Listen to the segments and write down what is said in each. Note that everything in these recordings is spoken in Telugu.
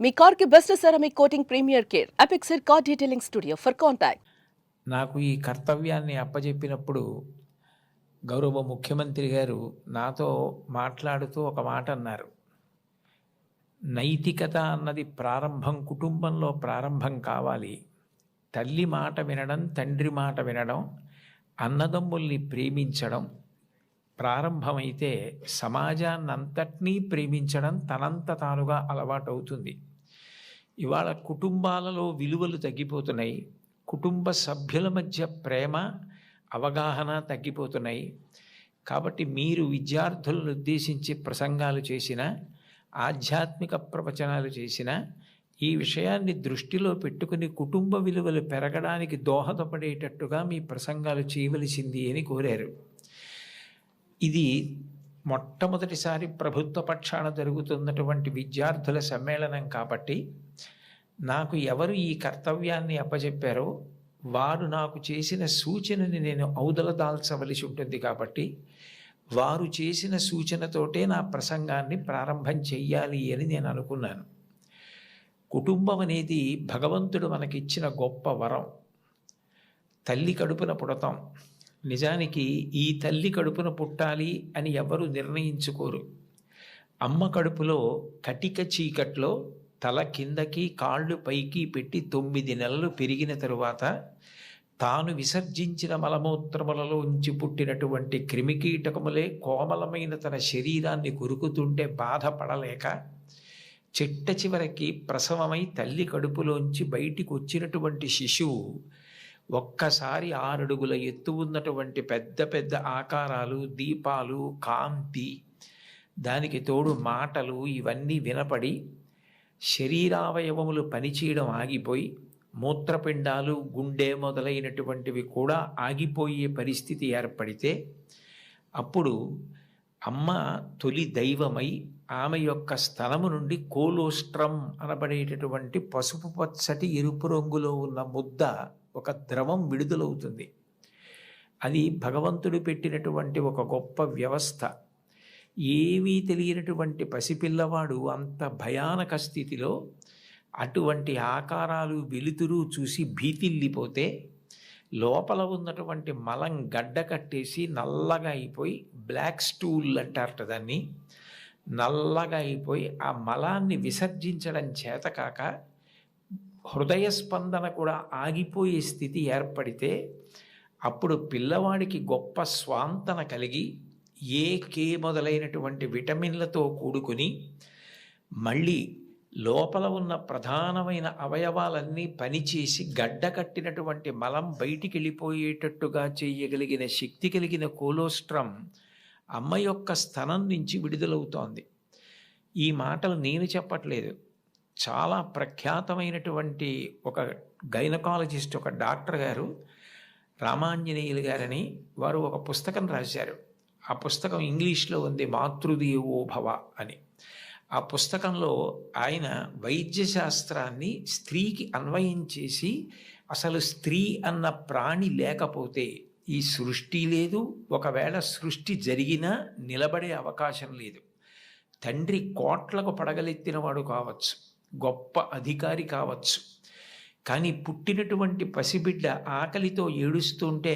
మీ కార్ కి best ceramic coating premier care apexer car detailing studio for contact. నాకు ఈ కర్తవ్యాన్ని అప్పజెప్పినప్పుడు గౌరవ ముఖ్యమంత్రి గారు నాతో మాట్లాడుతూ ఒక మాట అన్నారు. నైతికత అన్నది కుటుంబంలో ప్రారంభం కావాలి. తల్లి మాట వినడం, తండ్రి మాట వినడం, అన్నదమ్ముల్ని ప్రేమించడం ప్రారంభమైతే సమాజాన్నంతటినీ ప్రేమించడం తనంత తానుగా అలవాటవుతుంది. ఇవాళ కుటుంబాలలో విలువలు తగ్గిపోతున్నాయి. కుటుంబ సభ్యుల మధ్య ప్రేమ, అవగాహన తగ్గిపోతున్నాయి. కాబట్టి మీరు విద్యార్థులను ఉద్దేశించి ప్రసంగాలు చేసిన, ఆధ్యాత్మిక ప్రవచనాలు చేసిన, ఈ విషయాన్ని దృష్టిలో పెట్టుకుని కుటుంబ విలువలు పెరగడానికి దోహదపడేటట్టుగా మీ ప్రసంగాలు చేయవలసింది అని కోరారు. ఇది మొట్టమొదటిసారి ప్రభుత్వ పక్షాన జరుగుతున్నటువంటి విద్యార్థుల సమ్మేళనం కాబట్టి నాకు ఎవరు ఈ కర్తవ్యాన్ని అప్పచెప్పారో వారు నాకు చేసిన సూచనని నేను ఔదలదాల్చవలసి ఉంటుంది. కాబట్టి వారు చేసిన సూచనతోటే నా ప్రసంగాన్ని ప్రారంభం చెయ్యాలి అని నేను అనుకున్నాను. కుటుంబం అనేది భగవంతుడు మనకిచ్చిన గొప్ప వరం. తల్లి కడుపున పుడతాం. నిజానికి ఈ తల్లి కడుపున పుట్టాలి అని ఎవరు నిర్ణయించుకోరు. అమ్మ కడుపులో కటిక చీకట్లో తల కిందకి కాళ్ళు పైకి పెట్టి 9 నెలలు పెరిగిన తరువాత తాను విసర్జించిన మలమూత్రములలో ఉంచి పుట్టినటువంటి క్రిమికీటకములే కోమలమైన తన శరీరాన్ని కొరుకుతుంటే బాధపడలేక చిట్ట చివరికి ప్రసవమై తల్లి కడుపులోంచి బయటికి వచ్చినటువంటి శిశువు ఒక్కసారి 6 అడుగుల ఎత్తు ఉన్నటువంటి పెద్ద పెద్ద ఆకారాలు, దీపాలు, కాంతి, దానికి తోడు మాటలు ఇవన్నీ వినపడి శరీరావయవములు పనిచేయడం ఆగిపోయి మూత్రపిండాలు, గుండె మొదలైనటువంటివి కూడా ఆగిపోయే పరిస్థితి ఏర్పడితే అప్పుడు అమ్మ తొలి దైవమై ఆమె యొక్క స్థలము నుండి కోలోస్ట్రమ్ అనబడేటటువంటి పసుపు పచ్చటి ఎరుపు రంగులో ఉన్న ముద్ద, ఒక ద్రవం విడుదలవుతుంది. అది భగవంతుడు పెట్టినటువంటి ఒక గొప్ప వ్యవస్థ. ఏమీ తెలియనటువంటి పసిపిల్లవాడు అంత భయానక స్థితిలో అటువంటి ఆకారాలు, వెలుతురు చూసి భీతిల్లిపోతే లోపల ఉన్నటువంటి మలం గడ్డ కట్టేసి నల్లగా అయిపోయి, బ్లాక్ స్టూల్ అంటారట దాన్ని, నల్లగా అయిపోయి ఆ మలాన్ని విసర్జించడం చేతకాక హృదయ స్పందన కూడా ఆగిపోయే స్థితి ఏర్పడితే అప్పుడు పిల్లవాడికి గొప్ప స్వాంతన కలిగి కే మొదలైనటువంటి విటమిన్లతో కూడుకుని మళ్ళీ లోపల ఉన్న ప్రధానమైన అవయవాలన్నీ పనిచేసి గడ్డ కట్టినటువంటి మలం బయటికి వెళ్ళిపోయేటట్టుగా చేయగలిగిన శక్తి కలిగిన కోలోస్ట్రమ్ అమ్మ యొక్క స్థనం నుంచి విడుదలవుతోంది. ఈ మాటలు నేను చెప్పట్లేదు. చాలా ప్రఖ్యాతమైనటువంటి ఒక గైనకాలజిస్ట్, ఒక డాక్టర్ గారు, రామాంజనేయులు గారని, వారు ఒక పుస్తకం రాశారు. ఆ పుస్తకం ఇంగ్లీష్లో ఉంది, మాతృదేవో భవ అని. ఆ పుస్తకంలో ఆయన వైద్యశాస్త్రాన్ని స్త్రీకి అన్వయం చేసి అసలు స్త్రీ అన్న ప్రాణి లేకపోతే ఈ సృష్టి లేదు, ఒకవేళ సృష్టి జరిగినా నిలబడే అవకాశం లేదు. తండ్రి కోట్లకు పడగలెత్తినవాడు కావచ్చు, గొప్ప అధికారి కావచ్చు, కానీ పుట్టినటువంటి పసిబిడ్డ ఆకలితో ఏడుస్తుంటే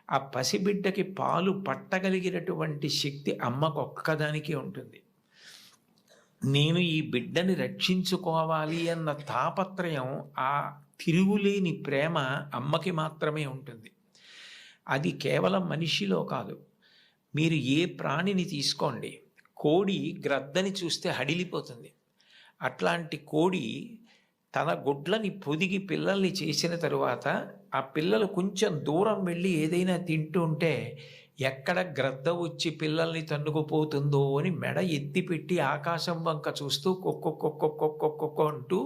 ఆ పసిబిడ్డకి పాలు పట్టగలిగినటువంటి శక్తి అమ్మకు ఒక్కదానికే ఉంటుంది. నేను ఈ బిడ్డని రక్షించుకోవాలి అన్న తాపత్రయం, ఆ తిరుగులేని ప్రేమ అమ్మకి మాత్రమే ఉంటుంది. అది కేవలం మనిషిలో కాదు. మీరు ఏ ప్రాణిని తీసుకోండి, కోడి గ్రద్దని చూస్తే హడిలిపోతుంది. అట్లాంటి కోడి తన గుడ్లని పొదిగి పిల్లల్ని చేసిన తరువాత ఆ పిల్లలు కొంచెం దూరం వెళ్ళి ఏదైనా తింటూ ఉంటే ఎక్కడ గ్రద్ద వచ్చి పిల్లల్ని తన్నుకుపోతుందో అని మెడ ఎత్తిపెట్టి ఆకాశం వంక చూస్తూ కొక్కొక్కొక్కొక్కొక్కొక్కొక్కొ అంటూ,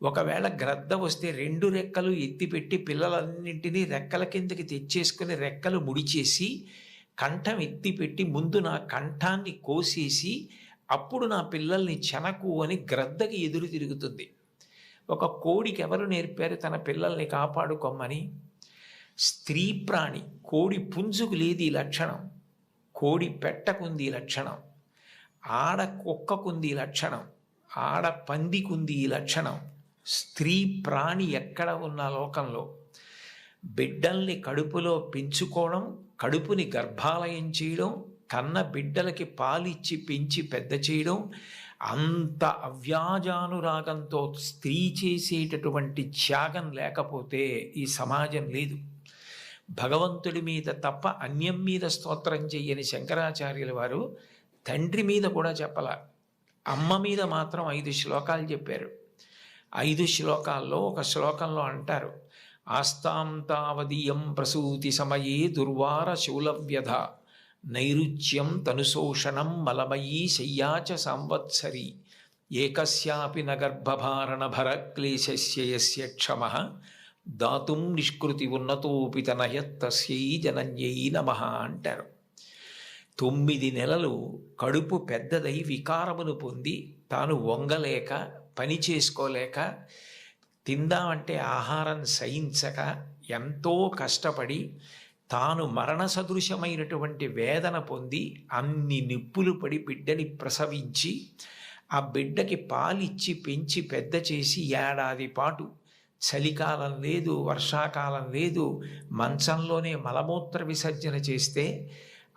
ఒకవేళ గ్రద్ద వస్తే 2 రెక్కలు ఎత్తిపెట్టి పిల్లలన్నింటినీ రెక్కల కిందకి తెచ్చేసుకుని రెక్కలు ముడిచేసి కంఠం ఎత్తిపెట్టి ముందు నా కంఠాన్ని కోసేసి అప్పుడు నా పిల్లల్ని చెనకు అని గ్రద్దకి ఎదురు తిరుగుతుంది. ఒక కోడికి ఎవరు నేర్పారు తన పిల్లల్ని కాపాడుకోమని? స్త్రీ ప్రాణి. కోడి పుంజుకు లేదు ఈ లక్షణం, కోడి పెట్టకుంది ఈ లక్షణం, ఆడ కుక్కకుంది ఈ లక్షణం. ఆడ పందికుంది ఈ లక్షణం. స్త్రీ ప్రాణి ఎక్కడ ఉన్న లోకంలో బిడ్డల్ని కడుపులో పెంచుకోవడం, కడుపుని గర్భాలయం చేయడం, కన్న బిడ్డలకి పాలిచ్చి పెంచి పెద్ద చేయడం, అంత అవ్యాజానురాగంతో స్త్రీ చేసేటటువంటి త్యాగం లేకపోతే ఈ సమాజం లేదు. భగవంతుడి మీద తప్ప అన్యం మీద స్తోత్రం చెయ్యని శంకరాచార్యుల వారు తండ్రి మీద కూడా చెప్పల, అమ్మ మీద మాత్రం 5 శ్లోకాలు చెప్పారు. 5 శ్లోకాల్లో ఒక శ్లోకంలో అంటారు, ఆస్తాం తావదీయం ప్రసూతి సమయే దుర్వార శూలవ్యధ నైరుచ్యం తనుశోషణం మలమయీ శయ్యాచ సంవత్సరి ఏకస్యాపి నగర్భభారణ భరక్లేశస్య యస్య క్షమః దాతుం నిష్కృతి ఉన్నతోపి తనయత్తస్యై జనన్యై నమః అంటారు. 9 నెలలు కడుపు పెద్దదై వికారమును పొంది తాను వంగలేక పని చేసుకోలేక తిందామంటే ఆహారం సహించక ఎంతో కష్టపడి తాను మరణ సదృశమైనటువంటి వేదన పొంది అన్ని నిప్పులు పడి బిడ్డని ప్రసవించి ఆ బిడ్డకి పాలిచ్చి పెంచి పెద్ద చేసి ఏడాది పాటు చలికాలం లేదు, వర్షాకాలం లేదు, మంచంలోనే మలమూత్ర విసర్జన చేస్తే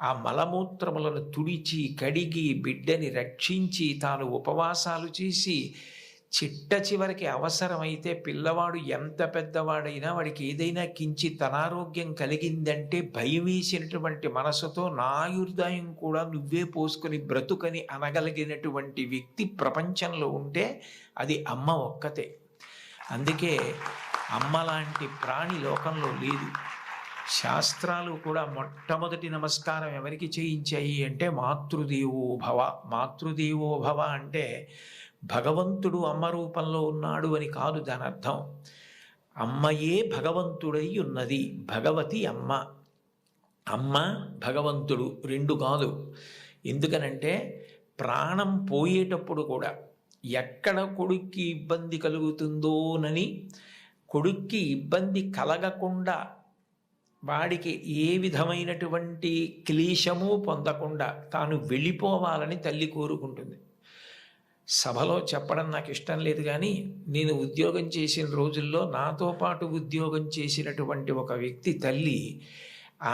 ఆ మలమూత్రములను తుడిచి కడిగి బిడ్డని రక్షించి తాను ఉపవాసాలు చేసి చిట్ట చివరికి అవసరమైతే పిల్లవాడు ఎంత పెద్దవాడైనా వాడికి ఏదైనా కించిత్ అనారోగ్యం కలిగిందంటే భయం వేసినటువంటి మనసుతో నా ఆయుర్దాయం కూడా నువ్వే పోసుకొని బ్రతుకని అనగలిగినటువంటి వ్యక్తి ప్రపంచంలో ఉంటే అది అమ్మ ఒక్కతే. అందుకే అమ్మ లాంటి ప్రాణి లోకంలో లేదు. శాస్త్రాలు కూడా మొట్టమొదటి నమస్కారం ఎవరికి చేయించాయి అంటే మాతృదేవో భవ. మాతృదేవో భవ అంటే భగవంతుడు అమ్మ రూపంలో ఉన్నాడు అని కాదు దాని అర్థం. అమ్మయే భగవంతుడై ఉన్నది. భగవతి అమ్మ, అమ్మ భగవంతుడు 2 కాదు. ఎందుకనంటే ప్రాణం పోయేటప్పుడు కూడా ఎక్కడ కొడుక్కి ఇబ్బంది కలుగుతుందోనని కొడుక్కి ఇబ్బంది కలగకుండా వాడికి ఏ విధమైనటువంటి క్లేశము పొందకుండా తాను వెళ్ళిపోవాలని తల్లి కోరుకుంటుంది. సభలో చెప్పడం నాకు ఇష్టం లేదు, కానీ నేను ఉద్యోగం చేసిన రోజుల్లో నాతో పాటు ఉద్యోగం చేసినటువంటి ఒక వ్యక్తి తల్లి,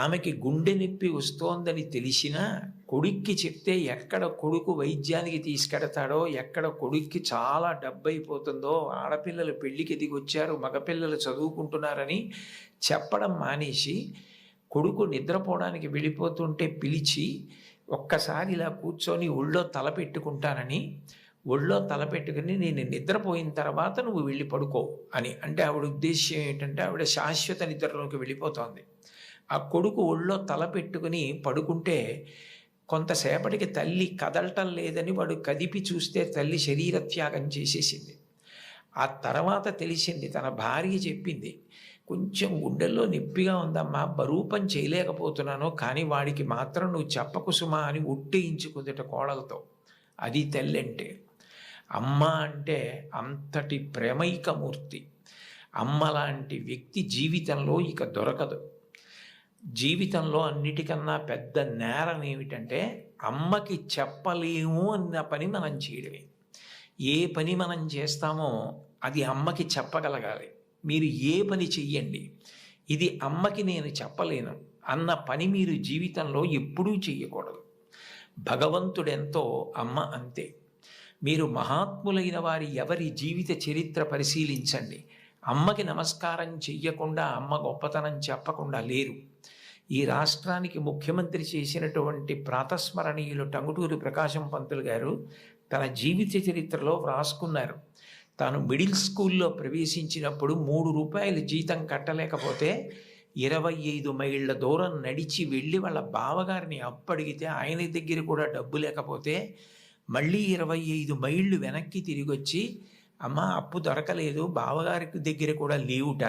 ఆమెకి గుండె నొప్పి వస్తోందని తెలిసినా కొడుక్కి చెప్తే ఎక్కడ కొడుకు వైద్యానికి తీసుకెడతాడో, ఎక్కడ కొడుక్కి చాలా డబ్బైపోతుందో, ఆడపిల్లలు పెళ్ళికి దిగొచ్చారు, మగపిల్లలు చదువుకుంటున్నారని చెప్పడం మానేసి కొడుకు నిద్రపోవడానికి వెళ్ళిపోతుంటే పిలిచి ఒక్కసారి ఇలా కూర్చొని ఒళ్ళో తలపెట్టుకుంటానని, ఒళ్ళో తలపెట్టుకుని నేను నిద్రపోయిన తర్వాత నువ్వు వెళ్ళి పడుకో అని అంటే ఆవిడ ఉద్దేశ్యం ఏంటంటే ఆవిడ శాశ్వత నిద్రలోకి వెళ్ళిపోతోంది. ఆ కొడుకు ఒళ్ళో తలపెట్టుకుని పడుకుంటే కొంతసేపటికి తల్లి కదలటం లేదని వాడు కదిపి చూస్తే తల్లి శరీర త్యాగం చేసేసింది. ఆ తర్వాత తెలిసింది, తన భార్య చెప్పింది, కొంచెం గుండెల్లో నొప్పిగా ఉందమ్మా, బరువు పని చేయలేకపోతున్నాను, కానీ వాడికి మాత్రం నువ్వు చెప్పకు సుమా అని ఒట్టేయించుకుందట కోడలతో. అది తల్లి అంటే. అమ్మ అంటే అంతటి ప్రేమైకమూర్తి. అమ్మ లాంటి వ్యక్తి జీవితంలో ఇక దొరకదు. జీవితంలో అన్నిటికన్నా పెద్ద నేరం ఏమిటంటే అమ్మకి చెప్పలేము అన్న పని మనం చేయడమే. ఏ పని మనం చేస్తామో అది అమ్మకి చెప్పగలగాలి. మీరు ఏ పని చెయ్యండి, ఇది అమ్మకి నేను చెప్పలేను అన్న పని మీరు జీవితంలో ఎప్పుడూ చెయ్యకూడదు. భగవంతుడెంతో అమ్మ అంతే. మీరు మహాత్ములైన వారి ఎవరి జీవిత చరిత్ర పరిశీలించండి. అమ్మకి నమస్కారం చెయ్యకుండా, అమ్మ గొప్పతనం చెప్పకుండా లేరు. ఈ రాష్ట్రానికి ముఖ్యమంత్రి చేసినటువంటి ప్రాతస్మరణీయులు టంగుటూరి ప్రకాశం పంతులు గారు తన జీవిత చరిత్రలో వ్రాసుకున్నారు. తాను మిడిల్ స్కూల్లో ప్రవేశించినప్పుడు 3 రూపాయలు జీతం కట్టలేకపోతే 25 మైళ్ళ దూరం నడిచి వెళ్ళి వాళ్ళ బావగారిని అప్పడిగితే ఆయన దగ్గర కూడా డబ్బు లేకపోతే మళ్ళీ 25 మైళ్ళు వెనక్కి తిరిగి వచ్చి, అమ్మ అప్పు దొరకలేదు, బావగారికి దగ్గర కూడా లేవుట,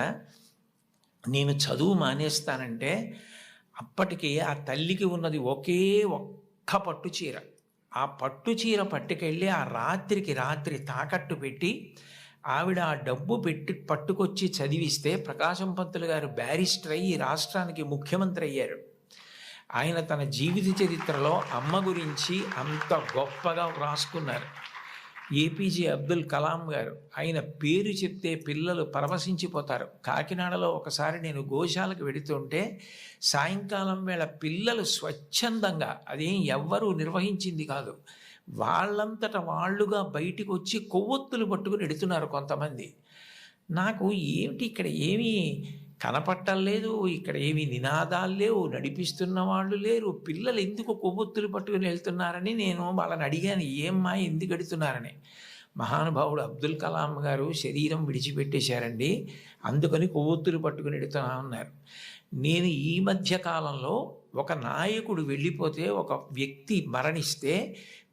నేను చదువు మానేస్తానంటే అప్పటికి ఆ తల్లికి ఉన్నది ఒకే ఒక్క పట్టు చీర. ఆ పట్టు చీర పట్టుకెళ్ళి ఆ రాత్రికి రాత్రి తాకట్టు పెట్టి ఆవిడ ఆ డబ్బు పట్టుకొచ్చి చదివిస్తే ప్రకాశం పంతులు గారు బ్యారిస్టర్ అయ్యి రాష్ట్రానికి ముఖ్యమంత్రి అయ్యారు. ఆయన తన జీవిత చరిత్రలో అమ్మ గురించి అంత గొప్పగా వ్రాసుకున్నారు. ఏపీజే అబ్దుల్ కలాం గారు, ఆయన పేరు చెప్తే పిల్లలు పరవశించిపోతారు. కాకినాడలో ఒకసారి నేను గోశాలకు వెడుతుంటే సాయంకాలం వేళ పిల్లలు స్వచ్ఛందంగా, అదేం ఎవ్వరూ నిర్వహించింది కాదు, వాళ్ళంతట వాళ్ళుగా బయటికి వచ్చి కొవ్వొత్తులు పట్టుకుని ఎడుతున్నారు కొంతమంది. నాకు ఏమిటి ఇక్కడ ఏమీ కనపట్టలేదు, ఇక్కడ ఏమీ నినాదాలు లేవు, నడిపిస్తున్న వాళ్ళు లేరు, పిల్లలు ఎందుకు కొవ్వొత్తులు పట్టుకుని వెళ్తున్నారని నేను వాళ్ళని అడిగాను, ఏమ్మా ఎందుకు ఎడుతున్నారని. మహానుభావుడు అబ్దుల్ కలాం గారు శరీరం విడిచిపెట్టేశారండి, అందుకని కొవ్వొత్తులు పట్టుకుని ఎడుతున్నా ఉన్నారు. నేను ఈ మధ్య కాలంలో ఒక నాయకుడు వెళ్ళిపోతే, ఒక వ్యక్తి మరణిస్తే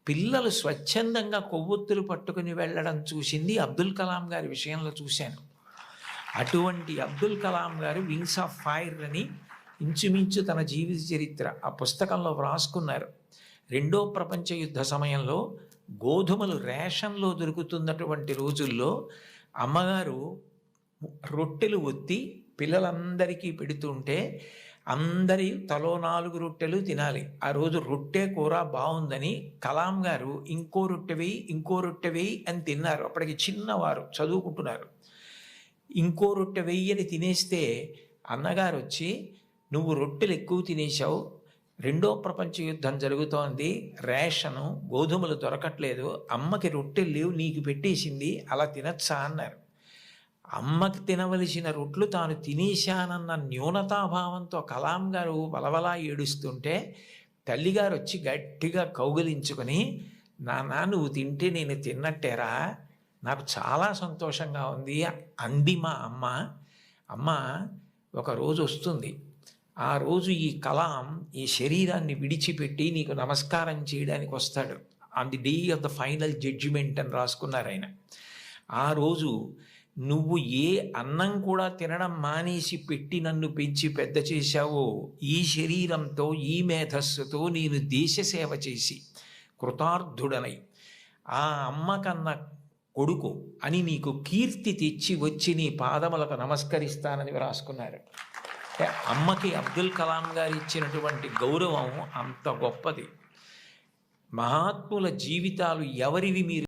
పిల్లలు స్వచ్ఛందంగా కొవ్వొత్తులు పట్టుకుని వెళ్ళడం చూసింది అబ్దుల్ కలాం గారి విషయంలో చూశాను. అటువంటి అబ్దుల్ కలాం గారు వింగ్స్ ఆఫ్ ఫైర్ అని ఇంచుమించు తన జీవిత చరిత్ర ఆ పుస్తకంలో వ్రాసుకున్నారు. 2వ ప్రపంచ యుద్ధ సమయంలో గోధుమలు రేషన్లో దొరుకుతున్నటువంటి రోజుల్లో అమ్మగారు రొట్టెలు ఒత్తి పిల్లలందరికీ పెడుతుంటే అందరి తలో 4 రొట్టెలు తినాలి. ఆ రోజు రొట్టె కూర బాగుందని కలాం గారు ఇంకో రొట్టె వేయి, ఇంకో రొట్టె వేయి అని తిన్నారు. అప్పటికి చిన్నవారు, చదువుకుంటున్నారు. ఇంకో రొట్టె వెయ్యని తినేస్తే అన్నగారు వచ్చి, నువ్వు రొట్టెలు ఎక్కువ తినేశావు, 2వ ప్రపంచ యుద్ధం జరుగుతోంది, రేషను గోధుమలు దొరకట్లేదు, అమ్మకి రొట్టెలు లేవు, నీకు పెట్టేసింది, అలా తినచ్చా అన్నారు. అమ్మకి తినవలసిన రొట్లు తాను తినేశానన్న న్యూనతాభావంతో కలాం గారు వలవలా ఏడుస్తుంటే తల్లిగారు వచ్చి గట్టిగా కౌగిలించుకొని, నాన్న నువ్వు తింటే నేను తిన్నట్టేరా, నాకు చాలా సంతోషంగా ఉంది అంది మా అమ్మ. అమ్మ ఒకరోజు వస్తుంది, ఆ రోజు ఈ కలాం ఈ శరీరాన్ని విడిచిపెట్టి నీకు నమస్కారం చేయడానికి వస్తాడు. On the day of the final judgement అని రాసుకున్నారు ఆయన. ఆ రోజు నువ్వు ఏ అన్నం కూడా తినడం మానేసి పెట్టి నన్ను పెంచి పెద్ద చేశావో, ఈ శరీరంతో ఈ మేధస్సుతో నేను దేశ సేవ చేసి కృతార్థుడనై ఆ అమ్మ కన్నా కొడుకు అని నీకు కీర్తి తెచ్చి వచ్చి నీ పాదములకు నమస్కరిస్తానని రాసుకున్నారు. అమ్మకి అబ్దుల్ కలాం గారు ఇచ్చినటువంటి గౌరవం అంత గొప్పది. మహాత్ముల జీవితాలు ఎవరివి మీరు